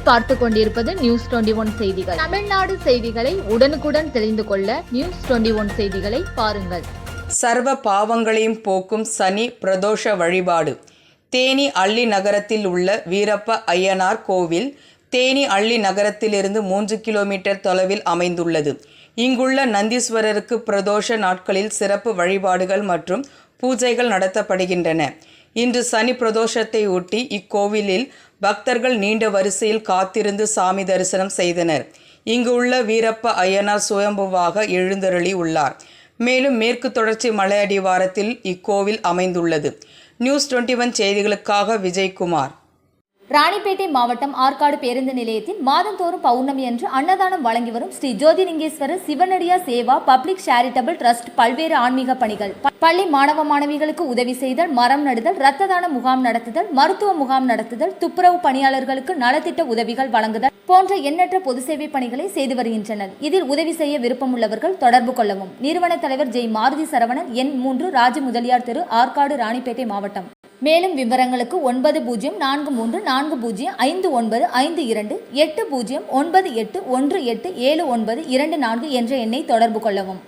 நீங்கள் பார்த்து கொண்டிருப்பது நியூஸ் 21 செய்திகள். தமிழ்நாடு செய்திகளை உடனுக்குடன் தெரிந்து கொள்ள நியூஸ் 21 செய்திகளை பாருங்கள். சர்வ பாவங்களையும் போக்கும் சனி பிரதோஷ வழிபாடு. தேனி அள்ளி நகரத்தில் உள்ள வீரப்ப அய்யனார் கோவில் தேனி அள்ளி நகரத்திலிருந்து 3 கிலோமீட்டர் தொலைவில் அமைந்துள்ளது. இங்குள்ள நந்தீஸ்வரருக்கு பிரதோஷ நாட்களில் சிறப்பு வழிபாடுகள் மற்றும் பூஜைகள் நடத்தப்படுகின்றன. இன்று சனி பிரதோஷத்தை ஒட்டி இக்கோவிலில் பக்தர்கள் நீண்ட வரிசையில் காத்திருந்து சாமி தரிசனம் செய்தனர். இங்கு உள்ள வீரப்ப அய்யனார் சுயம்புவாக எழுந்தருளி உள்ளார். மேலும் மேற்கு தொடர்ச்சி மலையடிவாரத்தில் இக்கோவில் அமைந்துள்ளது. நியூஸ் 21 செய்திகளுக்காக விஜயகுமார். ராணிப்பேட்டை மாவட்டம் ஆற்காடு பேருந்து நிலையத்தில் மாதந்தோறும் பௌர்ணமி அன்று அன்னதானம் வழங்கி வரும் Sri Jothilingeswarar சிவனடியா Seva public charitable trust பல்வேறு ஆன்மீக பணிகள். பள்ளி மாணவ மாணவிகளுக்கு உதவி செய்தல், மரம் நடுதல், இரத்த தான முகாம் நடத்துதல், மருத்துவ முகாம் நடத்துதல், துப்புரவு பணியாளர்களுக்கு நலத்திட்ட உதவிகள் வழங்குதல் போன்ற எண்ணற்ற பொது சேவை பணிகளை செய்து வருகின்றனர். இதில் உதவி செய்ய விருப்பமுள்ளவர்கள் தொடர்பு கொள்ளவும். நிறுவன தலைவர் ஜெய் மாருதி சரவணன், எண் 3, ராஜ முதலியார் தெரு, ஆற்காடு, ராணிப்பேட்டை மாவட்டம். மேலும் விவரங்களுக்கு 9040405952 809818187924 என்ற எண்ணை தொடர்பு கொள்ளவும்.